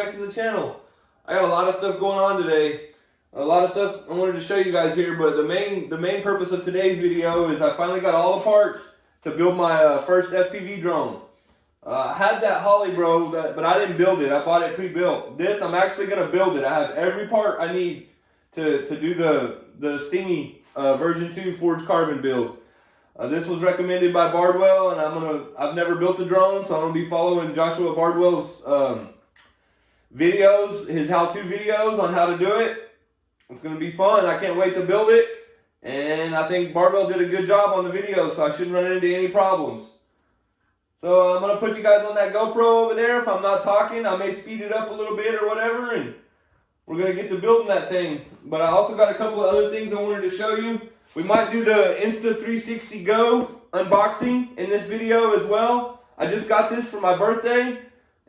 back to the channel. I got a lot of stuff going on today. A lot of stuff I wanted to show you guys here, but the main purpose of today's video is I finally got all the parts to build my first FPV drone. I had that Holly Bro, but I didn't build it. I bought it pre-built. This, I'm actually going to build it. I have every part I need to do the Stingy version 2 forged carbon build. This was recommended by Bardwell, and I've never built a drone, so I'm gonna be following Joshua Bardwell's videos, his how-to videos on how to do it. It's gonna be fun. I can't wait to build it, and I think Bardwell did a good job on the video, so I shouldn't run into any problems. So I'm gonna put you guys on that GoPro over there. If I'm not talking, I may speed it up a little bit or whatever, and we're gonna get to building that thing. But I also got a couple of other things I wanted to show you. We might do the Insta360 Go unboxing in this video as well. I just got this for my birthday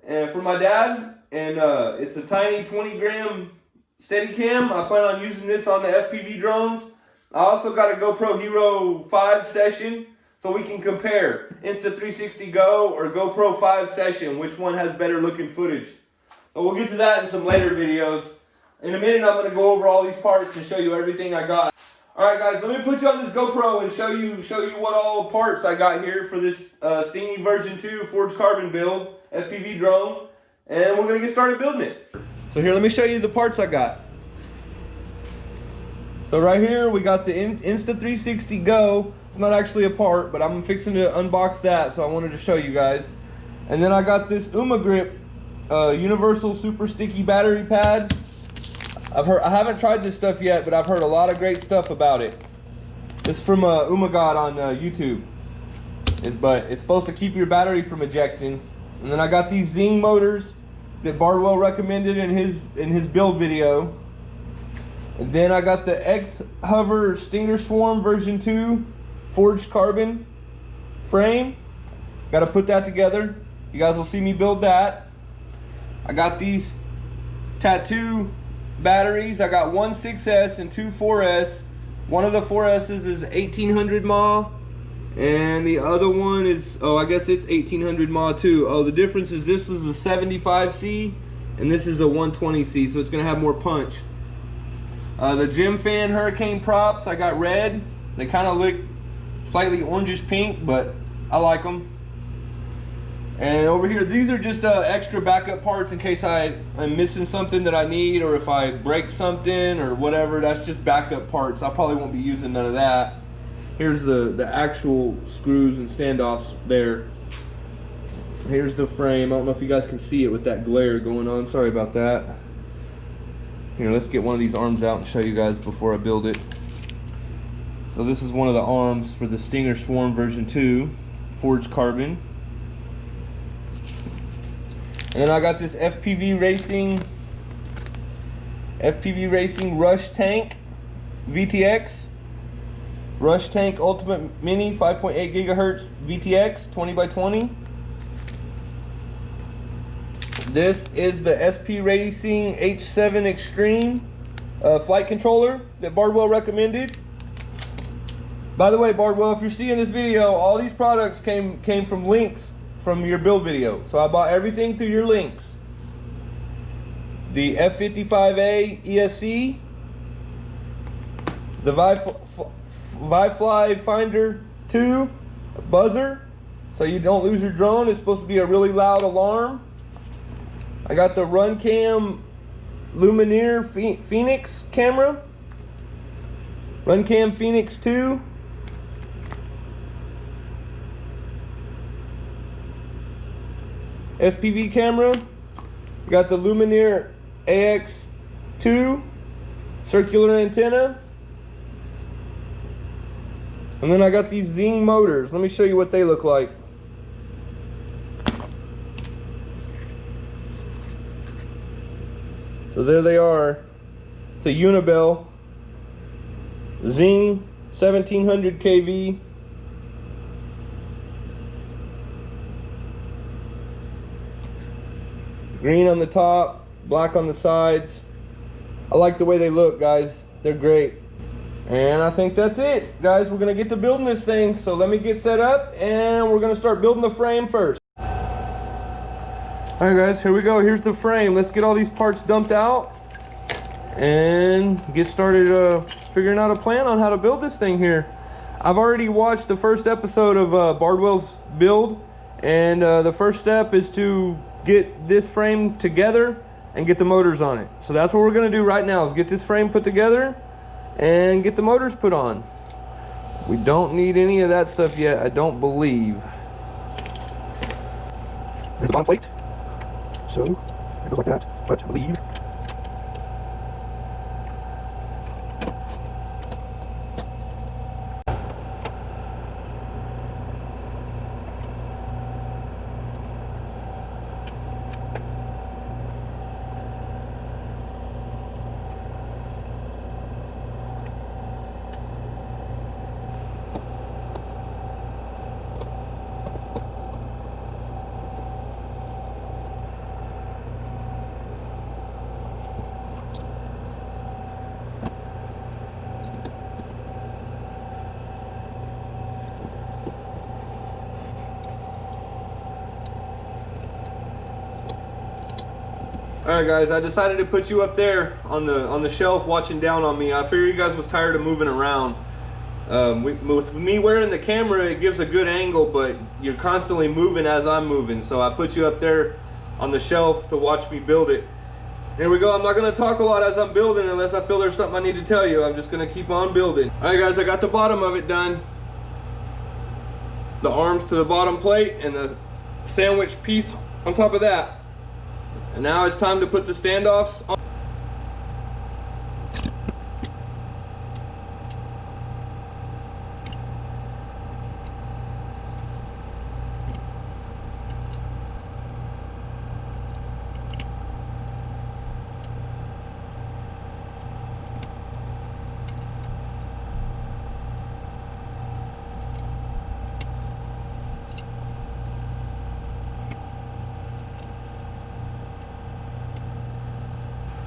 and for my dad, and it's a tiny 20-gram Steadicam. I plan on using this on the FPV drones. I also got a GoPro Hero 5 Session, so we can compare Insta360 Go or GoPro 5 Session, which one has better looking footage. But we'll get to that in some later videos. In a minute, I'm going to go over all these parts and show you everything I got. Alright guys, let me put you on this GoPro and show you what all parts I got here for this Stingy version 2 forged carbon build FPV drone, and we're going to get started building it. So here, let me show you the parts I got. So right here we got the Insta360 Go. It's not actually a part, but I'm fixing to unbox that, so I wanted to show you guys. And then I got this Grip universal super sticky battery pad. I haven't tried this stuff yet, but I've heard a lot of great stuff about it. This is from God on YouTube. But it's supposed to keep your battery from ejecting. And then I got these Zing motors that Bardwell recommended in his build video. And then I got the X-Hover Stinger Swarm version 2 forged carbon frame. Got to put that together. You guys will see me build that. I got these tattoo batteries. I got one 6S and two 4S. One of the 4S's is 1800 mAh, and the other one is, oh, I guess it's 1800 mAh too. Oh, the difference is this was a 75C and this is a 120C, so it's gonna have more punch. The Gym Fan Hurricane props, I got red. They kind of look slightly orangish pink, but I like them. And over here, these are just extra backup parts in case I'm missing something that I need, or if I break something or whatever. That's just backup parts. I probably won't be using none of that. Here's the actual screws and standoffs there. Here's the frame. I don't know if you guys can see it with that glare going on. Sorry about that. Here, let's get one of these arms out and show you guys before I build it. So this is one of the arms for the Stinger Swarm version 2 forged carbon. And then I got this FPV Racing Rush Tank VTX. Rush Tank Ultimate Mini 5.8 gigahertz VTX 20x20. This is the SP Racing H7 Extreme flight controller that Bardwell recommended. By the way, Bardwell, if you're seeing this video, all these products came from links from your build video. So I bought everything through your links. The F55A ESC, the Fly Finder 2 buzzer, so you don't lose your drone. It's supposed to be a really loud alarm. I got the Runcam Lumineer Phoenix camera, Runcam Phoenix 2. FPV camera. Got the Lumineer AX2 circular antenna. And then I got these Zing motors. Let me show you what they look like. So there they are. It's a Unibel Zing 1700 kV. Green on the top, black on the sides. I like the way they look, guys. They're great. And I think that's it, guys. We're gonna get to building this thing. So let me get set up and we're gonna start building the frame first. All right guys, here we go. Here's the frame. Let's get all these parts dumped out and get started figuring out a plan on how to build this thing here. I've already watched the first episode of Bardwell's build, and the first step is to get this frame together and get the motors on it. So that's what we're gonna do right now, is get this frame put together and get the motors put on. We don't need any of that stuff yet, I don't believe. There's the bottom plate. So it goes like that, but I believe. Alright guys, I decided to put you up there on the shelf watching down on me. I figured you guys was tired of moving around. With me wearing the camera, it gives a good angle, but you're constantly moving as I'm moving. So I put you up there on the shelf to watch me build it. Here we go. I'm not going to talk a lot as I'm building unless I feel there's something I need to tell you. I'm just going to keep on building. Alright guys, I got the bottom of it done. The arms to the bottom plate and the sandwich piece on top of that. And now it's time to put the standoffs on.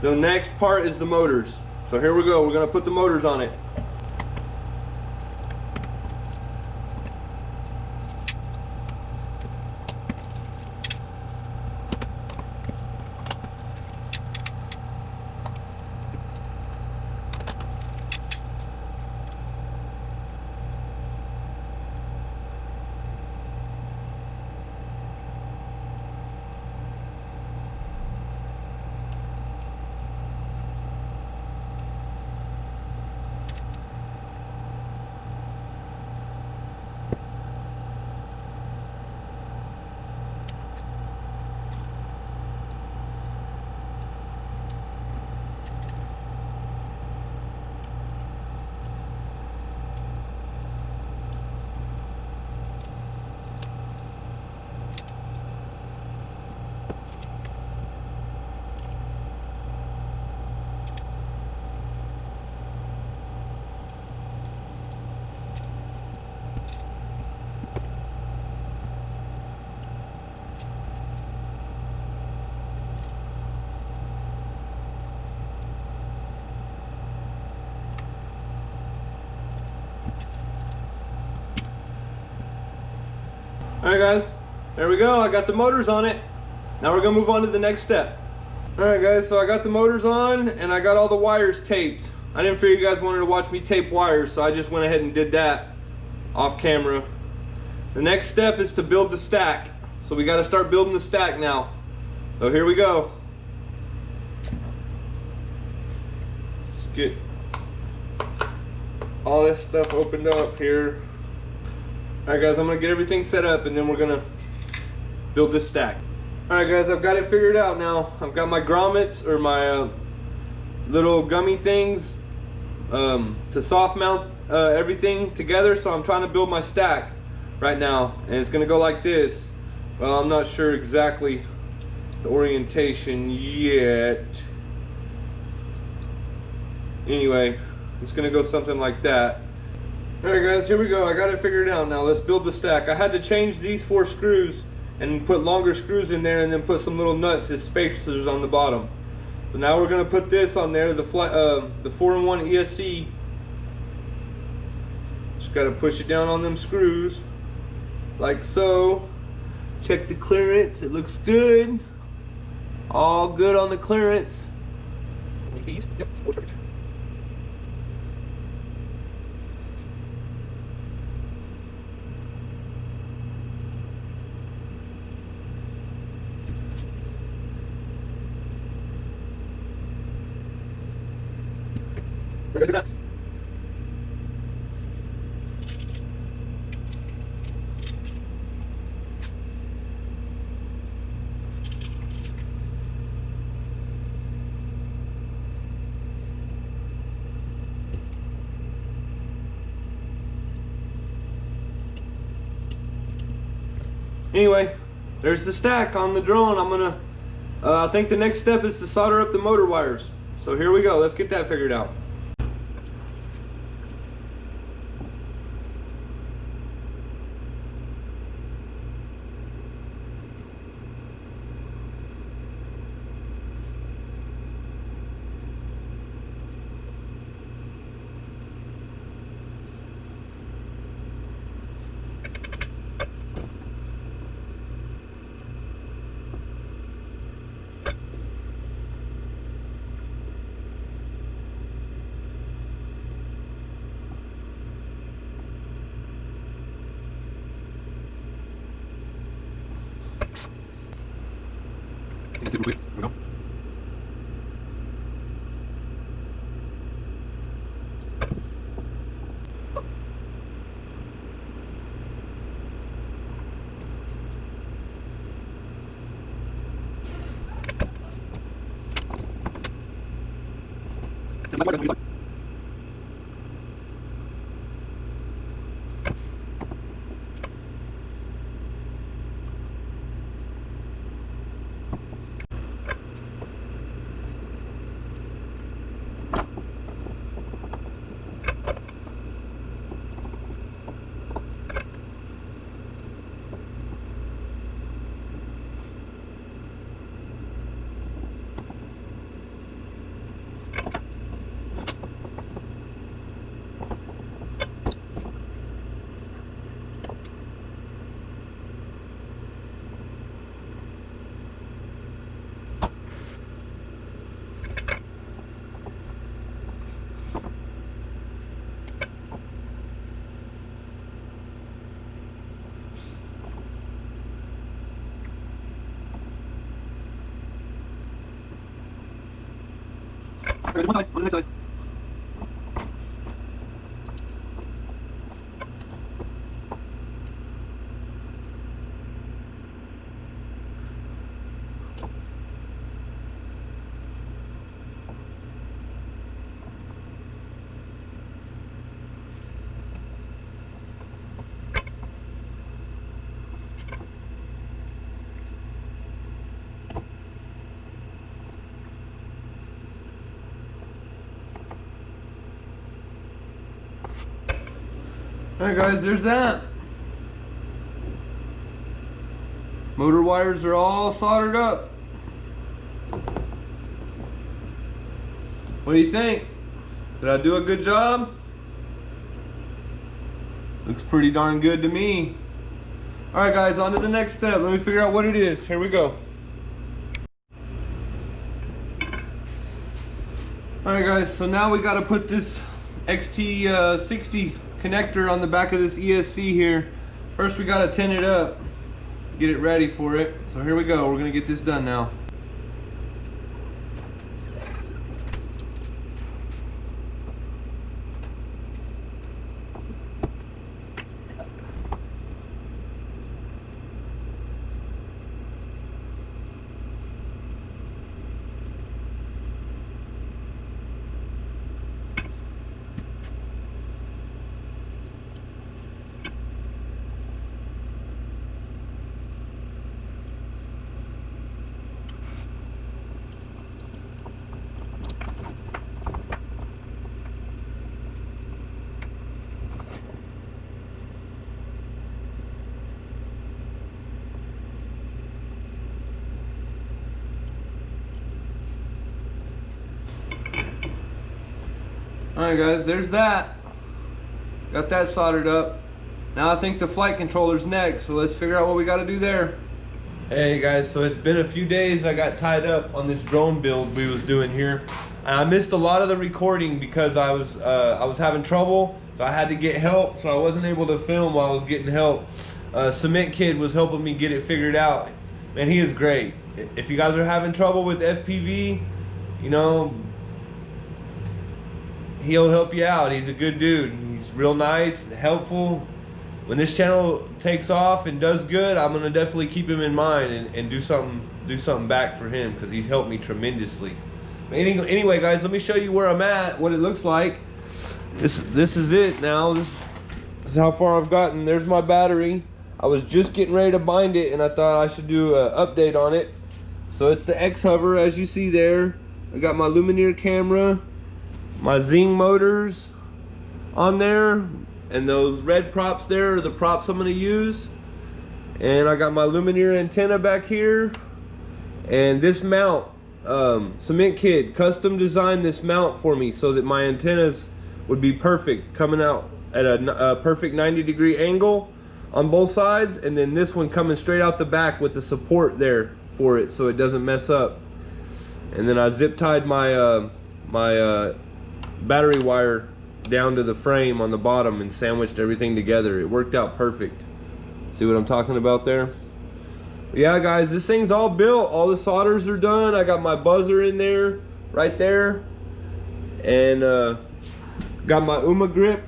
The next part is the motors. So here we go, we're gonna put the motors on it. Alright guys, there we go. I got the motors on it. Now we're gonna move on to the next step. Alright guys, so I got the motors on and I got all the wires taped. I didn't figure you guys wanted to watch me tape wires, so I just went ahead and did that off camera. The next step is to build the stack. So we gotta start building the stack now. So here we go. Let's get all this stuff opened up here. Alright guys, I'm gonna get everything set up and then we're gonna build this stack. Alright guys, I've got it figured out now. I've got my grommets, or my little gummy things to soft mount everything together. So I'm trying to build my stack right now, and it's gonna go like this. Well, I'm not sure exactly the orientation yet. Anyway, it's gonna go something like that. Alright guys, here we go. I got it figured out now. Let's build the stack. I had to change these 4 screws and put longer screws in there, and then put some little nuts as spacers on the bottom. So now we're going to put this on there, the 4-in-1 ESC. Just got to push it down on them screws like so. Check the clearance, it looks good. All good on the clearance. Keys? Yep, works perfect. We're good to go. Anyway, there's the stack on the drone. I'm gonna, I think the next step is to solder up the motor wires. So here we go, let's get that figured out. Here we go. There's one side, on the next side. Alright guys, there's that. Motor wires are all soldered up. What do you think? Did I do a good job? Looks pretty darn good to me. Alright guys, on to the next step. Let me figure out what it is. Here we go. Alright guys, so now we gotta put this XT60 connector on the back of this ESC here. First we gotta tin it up, get it ready for it. So here we go, we're gonna get this done now. Alright guys, there's that. Got that soldered up. Now I think the flight controller's next, so let's figure out what we gotta do there. Hey guys, so it's been a few days. I got tied up on this drone build we was doing here. I missed a lot of the recording because I was having trouble, so I had to get help. So I wasn't able to film while I was getting help. CementKidd was helping me get it figured out. Man, he is great. If you guys are having trouble with FPV, you know, he'll help you out. He's a good dude. He's real nice, helpful. When this channel takes off and does good, I'm gonna definitely keep him in mind and do something back for him, because he's helped me tremendously. Anyway, guys, let me show you where I'm at, what it looks like. This is it now. This is how far I've gotten. There's my battery. I was just getting ready to bind it, and I thought I should do an update on it. So it's the X-Hover, as you see there. I got my Lumineer camera, my Zing motors on there, and those red props there are the props I'm going to use. And I got my Lumineer antenna back here. And this mount, CementKidd custom designed this mount for me so that my antennas would be perfect, coming out at a perfect 90-degree angle on both sides. And then this one coming straight out the back with the support there for it so it doesn't mess up. And then I zip tied my battery wire down to the frame on the bottom and sandwiched everything together. It worked out perfect. See what I'm talking about there? Yeah, guys, this thing's all built. All the solders are done. I got my buzzer in there, right there, and got my grip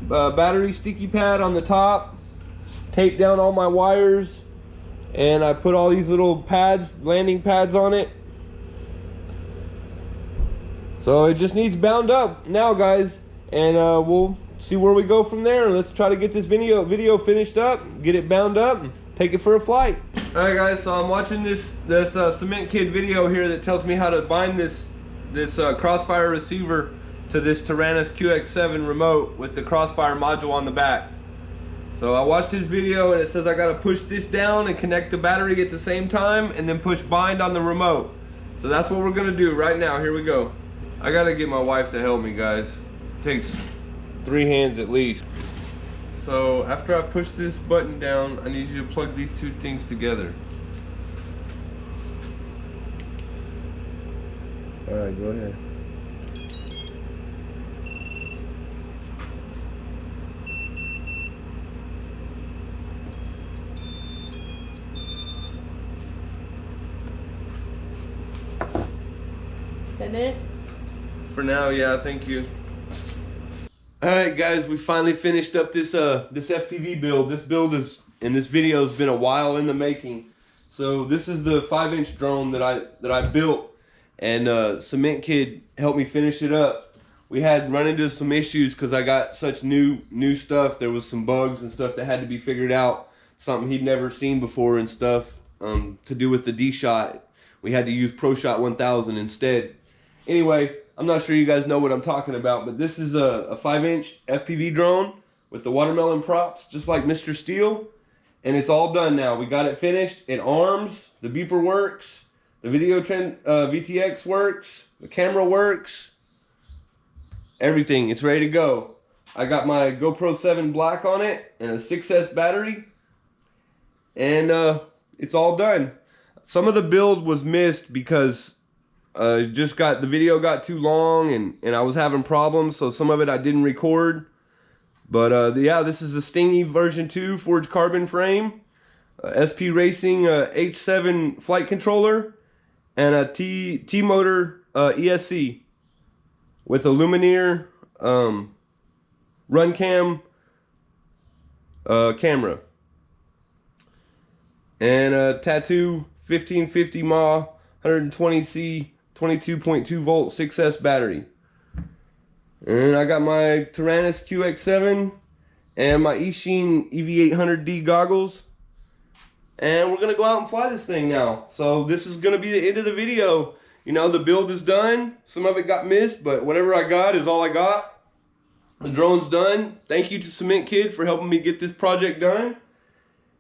battery sticky pad on the top. Taped down all my wires, and I put all these little pads, landing pads on it. So it just needs bound up now, guys. And we'll see where we go from there. Let's try to get this video finished up, get it bound up, and take it for a flight. All right, guys, so I'm watching this CementKidd video here that tells me how to bind this Crossfire receiver to this Taranis QX7 remote with the Crossfire module on the back. So I watched his video, and it says I got to push this down and connect the battery at the same time, and then push bind on the remote. So that's what we're gonna do right now. Here we go. I gotta get my wife to help me, guys. Takes 3 hands at least. So after I push this button down, I need you to plug these two things together. All right, go ahead. That it? For now, yeah, thank you. Alright, guys, we finally finished up this FPV build. This build in this video has been a while in the making. So this is the 5-inch drone that I built, and CementKidd helped me finish it up. We had run into some issues because I got such new stuff. There was some bugs and stuff that had to be figured out. Something he'd never seen before and stuff, to do with the D-Shot. We had to use ProShot 1000 instead. Anyway, I'm not sure you guys know what I'm talking about, but this is a 5-inch FPV drone with the watermelon props, just like Mr. Steel. And it's all done now. We got it finished. It arms, the beeper works, the video VTX works, the camera works, everything. It's ready to go. I got my GoPro 7 Black on it and a 6S battery. And it's all done. Some of the build was missed because the video got too long and I was having problems, so some of it I didn't record. But yeah, this is a Stingy version 2 forged carbon frame, SP Racing H7 flight controller, and a T-Motor ESC with a Lumineer run cam camera, and a Tattoo 1550 mAh 120C 22.2 volt 6S battery. And I got my Taranis QX7 and my Eachine EV800D goggles. And we're gonna go out and fly this thing now. So this is gonna be the end of the video. You know, the build is done. Some of it got missed, but whatever I got is all I got. The drone's done. Thank you to CementKidd for helping me get this project done.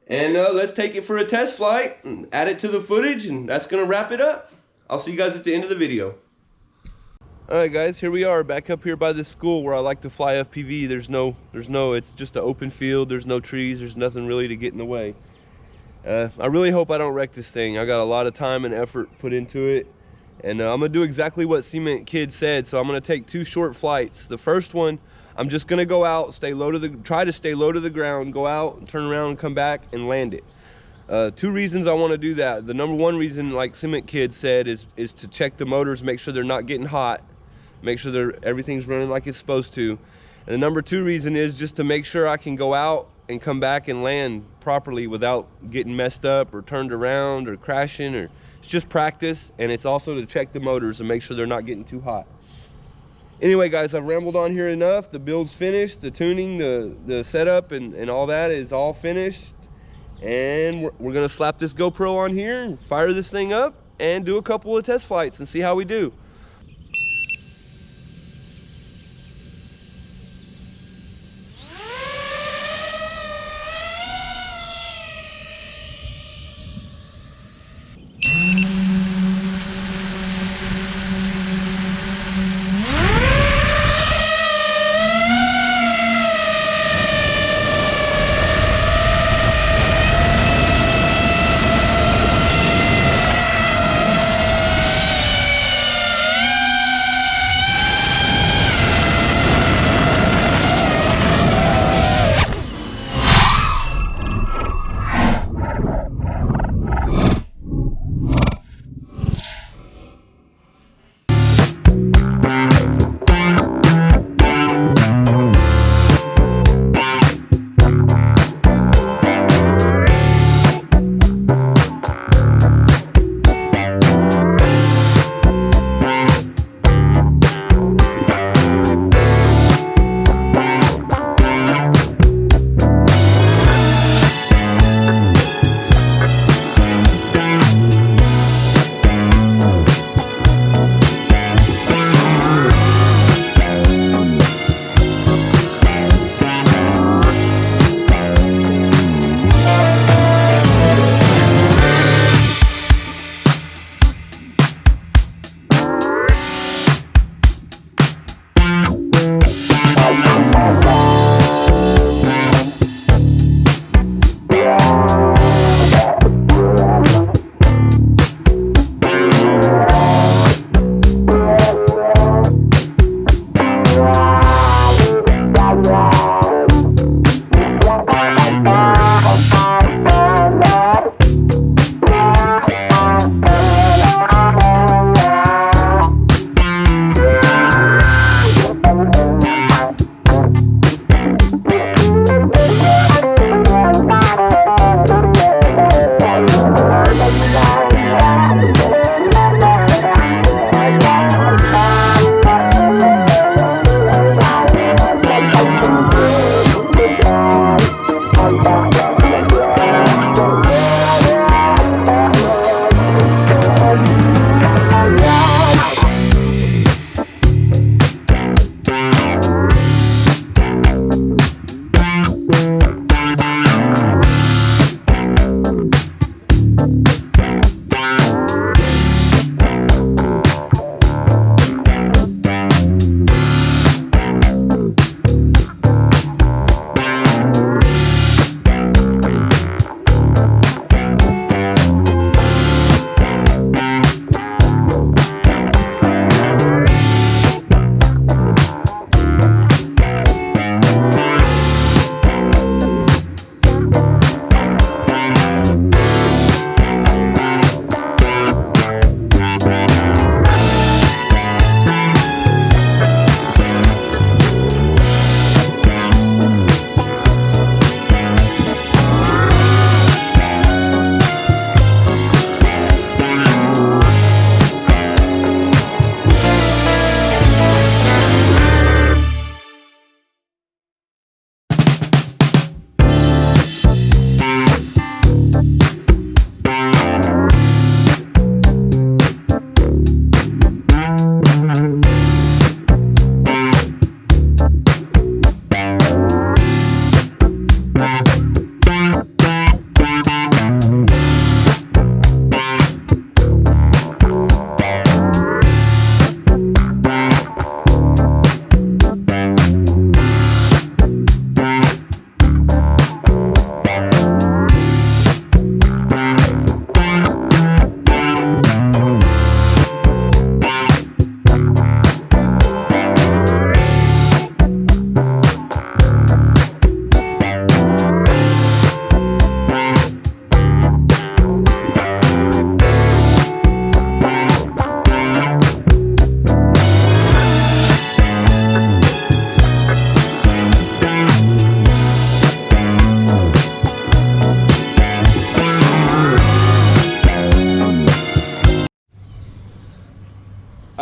And let's take it for a test flight and add it to the footage, and that's gonna wrap it up. I'll see you guys at the end of the video. Alright guys, here we are back up here by this school where I like to fly FPV. It's just an open field, there's no trees, there's nothing really to get in the way. I really hope I don't wreck this thing. I got a lot of time and effort put into it, and I'm gonna do exactly what CementKidd said. So I'm gonna take 2 short flights. The first one, I'm just gonna go out, try to stay low to the ground, go out, turn around, and come back and land it. 2 reasons I want to do that. The number 1 reason, like CementKidd said, is to check the motors, make sure they're not getting hot, make sure everything's running like it's supposed to. And the number 2 reason is just to make sure I can go out and come back and land properly without getting messed up or turned around or crashing. Or it's just practice, and it's also to check the motors and make sure they're not getting too hot. Anyway, guys, I've rambled on here enough. The build's finished, the tuning, the setup, and all that is all finished. And we're gonna slap this GoPro on here and fire this thing up and do a couple of test flights and see how we do.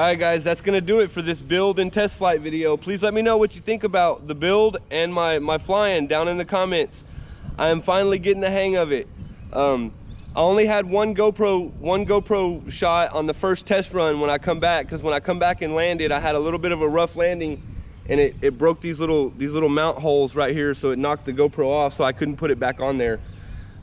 Alright guys, that's gonna do it for this build and test flight video. Please let me know what you think about the build and my flying down in the comments. I am finally getting the hang of it. I only had one GoPro shot on the first test run when I come back, because when I come back and landed, I had a little bit of a rough landing, and it broke these little mount holes right here, so it knocked the GoPro off, so I couldn't put it back on there.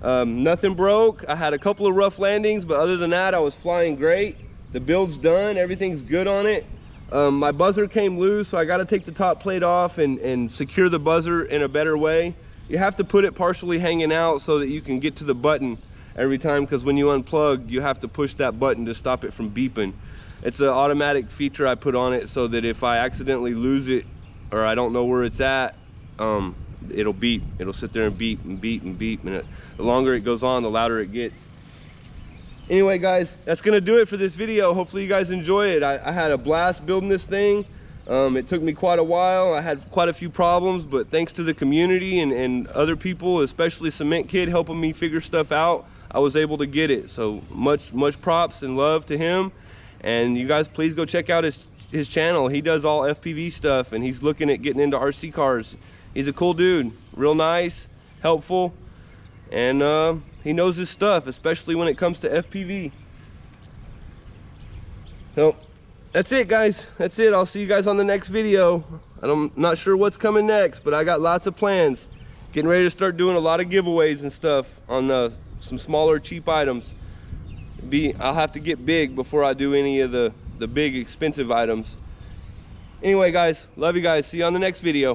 Nothing broke. I had a couple of rough landings, but other than that, I was flying great. The build's done, everything's good on it. My buzzer came loose, so I got to take the top plate off and secure the buzzer in a better way. You have to put it partially hanging out so that you can get to the button every time, because when you unplug, you have to push that button to stop it from beeping. It's an automatic feature I put on it so that if I accidentally lose it or I don't know where it's at, it'll beep. It'll sit there and beep and beep and beep, and the longer it goes on, the louder it gets. Anyway guys, that's gonna do it for this video. Hopefully you guys enjoy it. I had a blast building this thing. It took me quite a while. I had quite a few problems, but thanks to the community and other people, especially CementKidd, helping me figure stuff out, I was able to get it. So much props and love to him. And you guys please go check out his channel. He does all FPV stuff, and he's looking at getting into RC cars. He's a cool dude, real nice, helpful, and he knows his stuff, especially when it comes to FPV. So that's it guys, that's it. I'll see you guys on the next video. I'm not sure what's coming next, but I got lots of plans. Getting ready to start doing a lot of giveaways and stuff on some smaller cheap items. I'll have to get big before I do any of the big expensive items. Anyway guys, love you guys. See you on the next video.